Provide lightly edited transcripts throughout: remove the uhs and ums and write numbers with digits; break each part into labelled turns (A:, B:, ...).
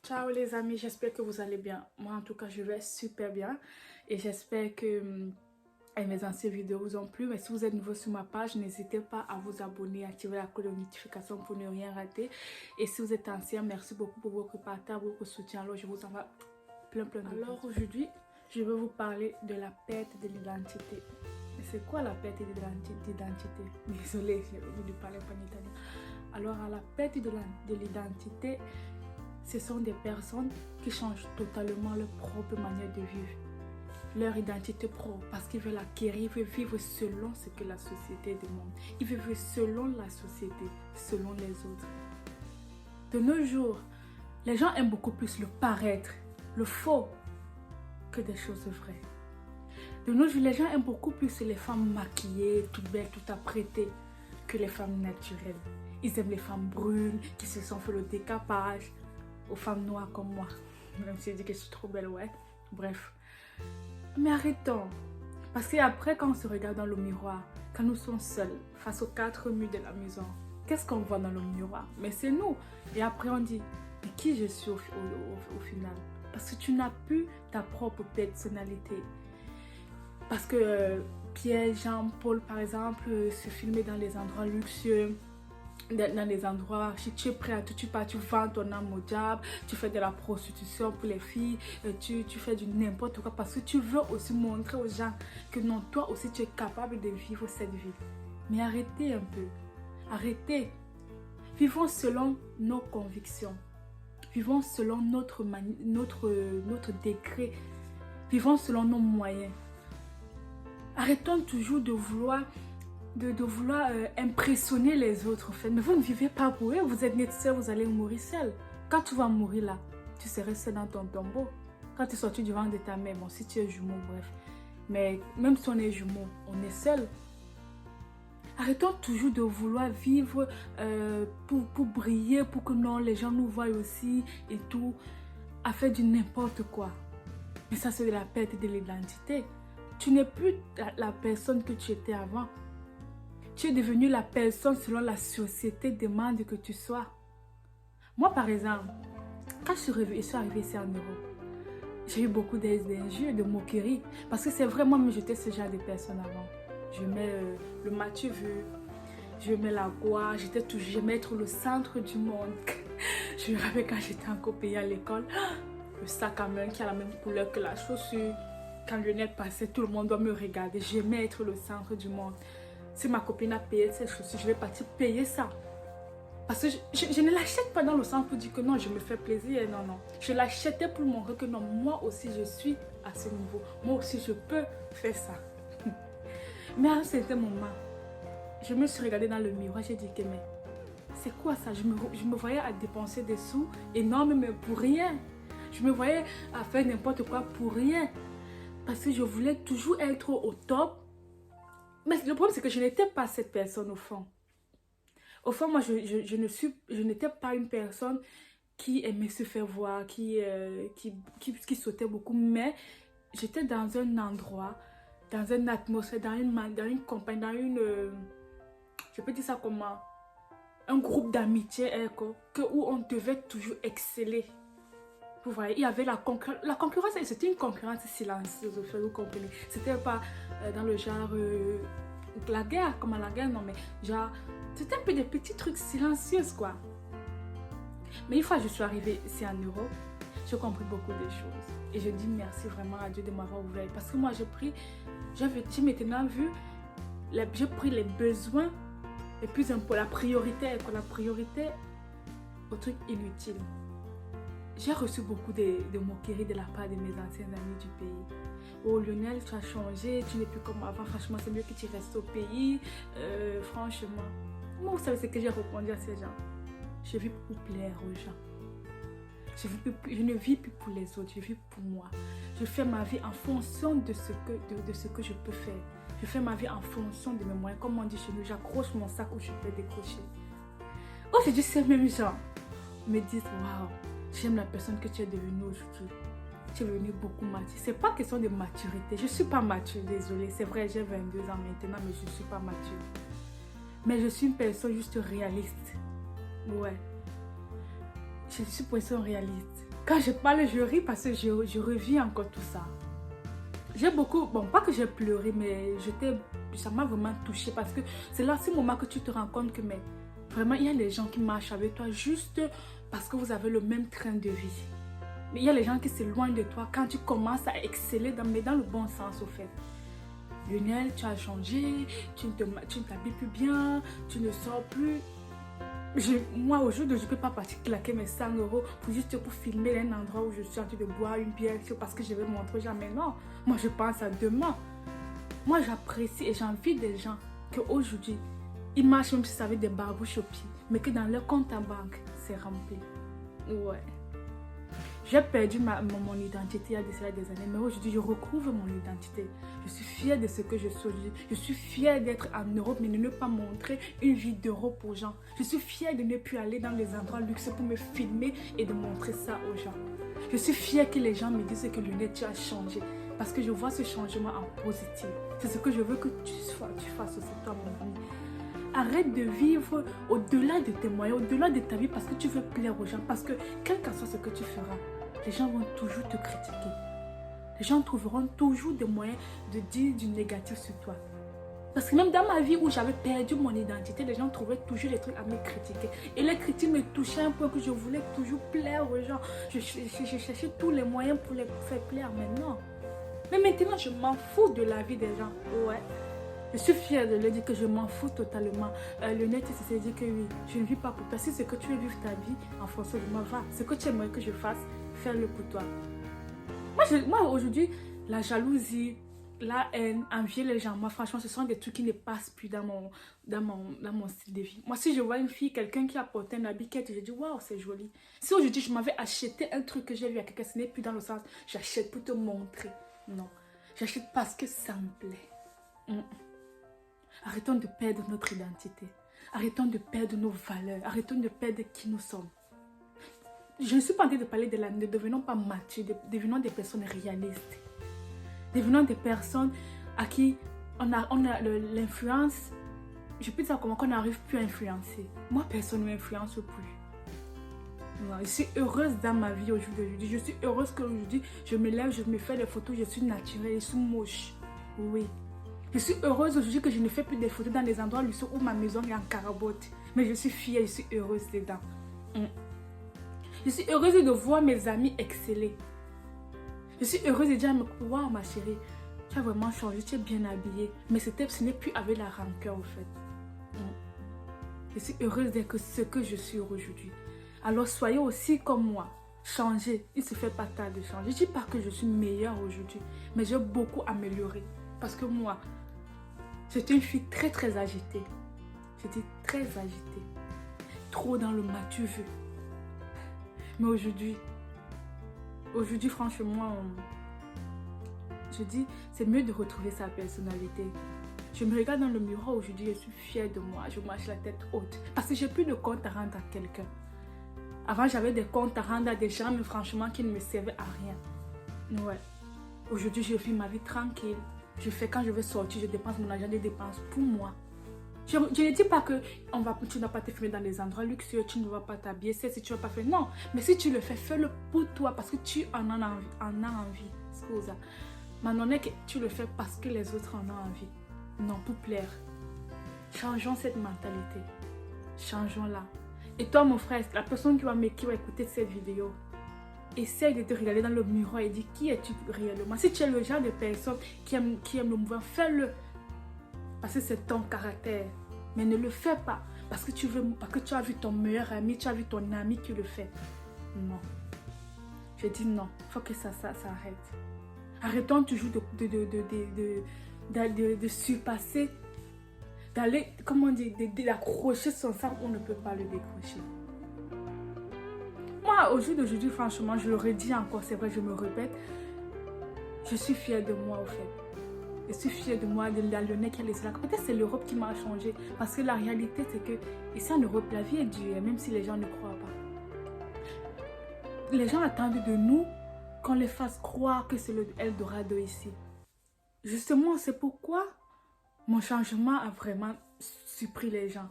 A: Ciao les amis, j'espère que vous allez bien. Moi en tout cas je vais super bien et j'espère que mes anciennes vidéos vous ont plu. Mais si vous êtes nouveau sur ma page, n'hésitez pas à vous abonner, activer la cloche de notification pour ne rien rater. Et si vous êtes ancien, merci beaucoup pour votre partage, votre soutien. Alors je vous envoie plein de Alors aujourd'hui, je vais vous parler de la perte de l'identité. C'est quoi la perte d'identité? Désolée, j'ai oublié de parler en italien. Alors à la perte de l'identité, ce sont des personnes qui changent totalement leur propre manière de vivre, leur identité propre, parce qu'ils veulent acquérir, ils veulent vivre selon ce que la société demande. Ils veulent vivre selon la société, selon les autres. De nos jours, les gens aiment beaucoup plus le paraître, le faux, que des choses vraies. De nos jours, les gens aiment beaucoup plus les femmes maquillées, toutes belles, toutes apprêtées, que les femmes naturelles. Ils aiment les femmes brunes, qui se sont fait le décapage, aux femmes noires comme moi. Même si je dis que je suis trop belle, ouais. Bref. Mais arrêtons. Parce qu'après, quand on se regarde dans le miroir, quand nous sommes seuls, face aux quatre murs de la maison, qu'est-ce qu'on voit dans le miroir? Mais c'est nous. Et après, on dit, mais qui je suis au final? Parce que tu n'as plus ta propre personnalité. Parce que Pierre, Jean, Paul, par exemple, se filmer dans les endroits luxueux, dans les endroits, si tu es prêt à tout, tu pars, tu vends ton âme au diable, tu fais de la prostitution pour les filles, tu fais du n'importe quoi parce que tu veux aussi montrer aux gens que non, toi aussi tu es capable de vivre cette vie. Mais arrêtez un peu, arrêtez. Vivons selon nos convictions, vivons selon notre degré, vivons selon nos moyens. Arrêtons toujours de vouloir impressionner les autres en fait. Mais vous ne vivez pas pour eux, vous êtes né seul, vous allez mourir seul. Quand tu vas mourir là, tu serais seul dans ton tombeau. Quand tu es sorti du ventre de ta mère, bon si tu es jumeau, bref. Mais même si on est jumeau, on est seul. Arrêtons toujours de vouloir vivre pour briller, pour que non, les gens nous voient aussi et tout, à faire du n'importe quoi. Mais ça c'est de la perte de l'identité. Tu n'es plus la personne que tu étais avant. Tu es devenue la personne selon la société demande que tu sois. Moi, par exemple, quand je suis arrivée ici en Europe, j'ai eu beaucoup d'injures, de moqueries. Parce que c'est vraiment, moi, j'étais ce genre de personne avant. Je mets le mas-tu vu, je mets la gloire, j'aimais être le centre du monde. Je me rappelle quand j'étais encore payée à l'école, le sac à main qui a la même couleur que la chaussure. Quand Lionel passait, tout le monde doit me regarder. J'aimais être le centre du monde. Si ma copine a payé ses chaussures, je vais partir payer ça. Parce que je ne l'achète pas dans le sens pour dire que non, je me fais plaisir. Non, non. Je l'achetais pour montrer que non, moi aussi je suis à ce niveau. Moi aussi je peux faire ça. Mais à un certain moment, je me suis regardée dans le miroir. J'ai dit que mais c'est quoi ça? Je me voyais à dépenser des sous énormes mais pour rien. Je me voyais à faire n'importe quoi pour rien. Parce que je voulais toujours être au top. Mais le problème, c'est que je n'étais pas cette personne au fond. Au fond, moi, je n'étais pas une personne qui aimait se faire voir, qui sautait beaucoup. Mais j'étais dans un endroit, dans une atmosphère, dans une compagnie, je peux dire ça comment? Un groupe d'amitié où on devait toujours exceller. Vous voyez, il y avait la concurrence. La concurrence, c'était une concurrence silencieuse, vous comprenez. C'était pas dans le genre la guerre, comme à la guerre, non, mais genre, c'était un peu des petits trucs silencieux, quoi. Mais une fois que je suis arrivée ici en Europe, j'ai compris beaucoup de choses. Et je dis merci vraiment à Dieu de m'avoir ouvert. Parce que moi, j'ai maintenant vu, j'ai pris les besoins les plus importants, la priorité au truc inutile. J'ai reçu beaucoup de moqueries de la part de mes anciens amis du pays. Oh Lionel, tu as changé, tu n'es plus comme avant, franchement c'est mieux que tu restes au pays. Franchement, moi vous savez ce que j'ai répondu à ces gens? Je vis pour plaire aux gens. Je ne vis plus pour les autres, je vis pour moi. Je fais ma vie en fonction de ce que je peux faire. Je fais ma vie en fonction de mes moyens. Comme on dit chez nous, j'accroche mon sac où je peux décrocher. Aujourd'hui, ces mêmes gens me disent waouh. J'aime la personne que tu es devenue aujourd'hui. Tu es devenue beaucoup mature. C'est pas question de maturité. Je ne suis pas mature, désolée. C'est vrai, j'ai 22 ans maintenant, mais je ne suis pas mature. Mais je suis une personne juste réaliste. Ouais. Je suis une personne réaliste. Quand je parle, je ris parce que je revis encore tout ça. J'ai beaucoup, bon, pas que j'ai pleuré, mais ça m'a vraiment touchée parce que c'est là, ce moment que tu te rends compte que, mais vraiment, il y a les gens qui marchent avec toi juste parce que vous avez le même train de vie. Mais il y a les gens qui s'éloignent de toi quand tu commences à exceller, mais dans le bon sens, au fait. Lionel, tu as changé, tu ne t'habilles plus bien, tu ne sors plus. Moi, aujourd'hui, je ne peux pas partir claquer mes 100 € pour filmer un endroit où je suis en train de boire une bière parce que je vais montrer jamais. Non, moi, je pense à demain. Moi, j'apprécie et j'envie des gens qu'aujourd'hui, ils marchent même si ça avait des barbouches aux pieds, mais que dans leur compte en banque, c'est rempli. Ouais. J'ai perdu mon identité il y a des années, mais aujourd'hui, je recouvre mon identité. Je suis fière de ce que je suis aujourd'hui. Je suis fière d'être en Europe, mais de ne pas montrer une vie d'Europe aux gens. Je suis fière de ne plus aller dans les endroits luxueux pour me filmer et de montrer ça aux gens. Je suis fière que les gens me disent que Lionel, tu as changé. Parce que je vois ce changement en positif. C'est ce que je veux que tu fasses aussi, toi, mon ami. Arrête de vivre au-delà de tes moyens, au-delà de ta vie parce que tu veux plaire aux gens. Parce que quel que soit ce que tu feras, les gens vont toujours te critiquer. Les gens trouveront toujours des moyens de dire du négatif sur toi. Parce que même dans ma vie où j'avais perdu mon identité, les gens trouvaient toujours des trucs à me critiquer. Et les critiques me touchaient un peu que je voulais toujours plaire aux gens. Je cherchais tous les moyens pour les faire plaire, mais non. Mais maintenant, je m'en fous de la vie des gens. Ouais. Je suis fière de leur dire que je m'en fous totalement. Le net, c'est dire que oui, je ne vis pas pour toi. Si c'est que tu veux vivre ta vie en fonction de moi, va. Ce que tu aimerais que je fasse, fais-le pour toi. Moi aujourd'hui, la jalousie, la haine, envier les gens, moi franchement, ce sont des trucs qui ne passent plus dans mon style de vie. Moi, si je vois une fille, quelqu'un qui a porté un habit, je dis waouh, c'est joli. Si aujourd'hui je m'avais acheté un truc que j'ai vu à quelqu'un, ce n'est plus dans le sens, j'achète pour te montrer. Non, j'achète parce que ça me plaît. Arrêtons de perdre notre identité. Arrêtons de perdre nos valeurs. Arrêtons de perdre qui nous sommes. Je ne suis pas en train de parler de ne devenons pas matures, devenons des personnes réalistes. Devenons des personnes à qui on a l'influence. Je peux dire comment qu'on n'arrive plus à influencer. Moi, personne ne m'influence plus. Non, je suis heureuse dans ma vie aujourd'hui. Je suis heureuse qu'aujourd'hui, je me lève, je me fais des photos, je suis naturelle, je suis moche. Oui. Je suis heureuse aujourd'hui que je ne fais plus des photos dans les endroits où ma maison est en carabote. Mais je suis fière, je suis heureuse dedans. Je suis heureuse de voir mes amis exceller. Je suis heureuse de dire, waouh ma chérie, tu as vraiment changé, tu es bien habillée. Mais ce n'est plus avec la rancœur au fait. Je suis heureuse d'être ce que je suis aujourd'hui. Alors soyez aussi comme moi. Changez. Il ne se fait pas tard de changer. Je ne dis pas que je suis meilleure aujourd'hui, mais j'ai beaucoup amélioré. Parce que moi, j'étais une fille très très agitée. J'étais très agitée. Trop dans le m'as-tu vu. Mais aujourd'hui, franchement, je dis, c'est mieux de retrouver sa personnalité. Je me regarde dans le miroir aujourd'hui, je suis fière de moi. Je marche la tête haute. Parce que j'ai plus de compte à rendre à quelqu'un. Avant, j'avais des comptes à rendre à des gens, mais franchement, qui ne me servaient à rien. Ouais. Aujourd'hui, je vis ma vie tranquille. Je fais quand je veux sortir, je dépense mon argent de dépenses pour moi. Je ne dis pas que tu ne vas pas te filmer dans les endroits luxueux, tu ne vas pas t'habiller, si tu ne vas pas faire. Non, mais si tu le fais, fais-le pour toi parce que tu en as envie. Scusa. Mais non est que tu le fais parce que les autres en ont envie. Non, pour plaire. Changeons cette mentalité. Changeons-la. Et toi, mon frère, la personne qui va écouter cette vidéo, essaye de te regarder dans le miroir et dis qui es-tu réellement. Si tu es le genre de personne qui aime le mouvement, fais-le. Parce que c'est ton caractère. Mais ne le fais pas. Parce que tu as vu ton meilleur ami, tu as vu ton ami qui le fait. Non. Je dis non. Il faut que ça arrête. Arrêtons toujours de surpasser. D'aller, comment dire, d'accrocher son sang, on ne peut pas le décrocher. Moi, au jour d'aujourd'hui, franchement, je le redis encore, c'est vrai, je me répète. Je suis fière de moi, au fait. Je suis fière de moi, de la Lyonnais qui est là. Peut-être c'est l'Europe qui m'a changé. Parce que la réalité, c'est que ici en Europe, la vie est dure, même si les gens ne croient pas. Les gens attendent de nous qu'on les fasse croire que c'est le Eldorado ici. Justement, c'est pourquoi mon changement a vraiment surpris les gens.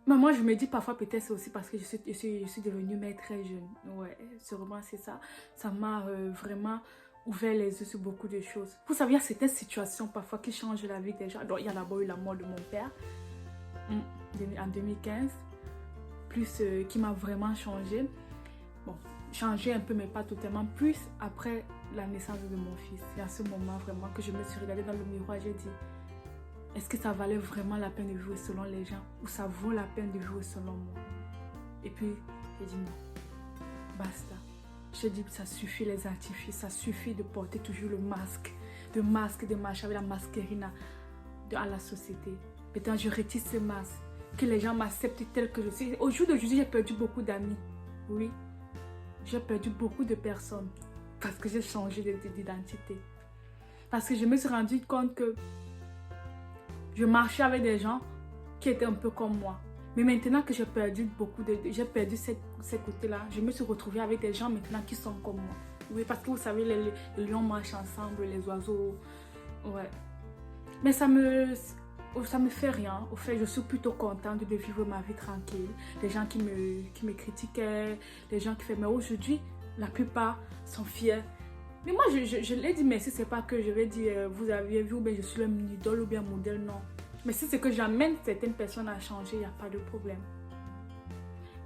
A: Mais moi, je me dis parfois, peut-être c'est aussi parce que je suis devenue mère très jeune. Ouais, sûrement c'est ça. Ça m'a vraiment ouvert les yeux sur beaucoup de choses. Vous savez, il y a certaines situations parfois qui changent la vie des gens. Donc, il y a d'abord eu la mort de mon père en 2015, plus qui m'a vraiment changé. Bon, changé un peu, mais pas totalement. Plus après la naissance de mon fils. Et à ce moment vraiment que je me suis regardée dans le miroir, j'ai dit, est-ce que ça valait vraiment la peine de vivre selon les gens ou ça vaut la peine de vivre selon moi? Et puis, j'ai dit non, basta. J'ai dit, ça suffit les artifices, ça suffit de porter toujours le masque, de marcher avec la masquerina à la société. Maintenant, je retire ce masque, que les gens m'acceptent tel que je suis. Au jour d'aujourd'hui, j'ai perdu beaucoup d'amis. Oui, j'ai perdu beaucoup de personnes parce que j'ai changé d'identité. Parce que je me suis rendu compte que je marchais avec des gens qui étaient un peu comme moi. Mais maintenant que j'ai perdu ces côtés-là, je me suis retrouvée avec des gens maintenant qui sont comme moi. Oui, parce que vous savez, les lions marchent ensemble, les oiseaux. Ouais. Mais ça me fait rien. Au fait, je suis plutôt contente de vivre ma vie tranquille. Les gens qui me critiquaient, les gens qui faisaient. Mais aujourd'hui, la plupart sont fiers. Mais moi, je l'ai dit, mais si c'est pas que je vais dire, vous avez vu, ou bien je suis le idole ou bien modèle, non. Mais si c'est que j'amène certaines personnes à changer, il n'y a pas de problème.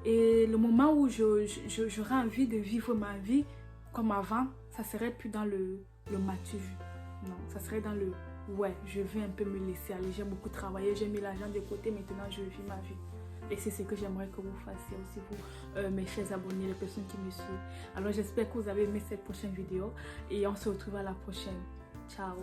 A: Et le moment où j'aurai envie de vivre ma vie comme avant, ça serait plus dans le m'as-tu vu. Non, ça serait dans le ouais, je vais un peu me laisser aller. J'ai beaucoup travaillé, j'ai mis l'argent de côté, maintenant je vis ma vie. Et c'est ce que j'aimerais que vous fassiez aussi, vous, mes chers abonnés, les personnes qui me suivent. Alors j'espère que vous avez aimé cette prochaine vidéo et on se retrouve à la prochaine. Ciao!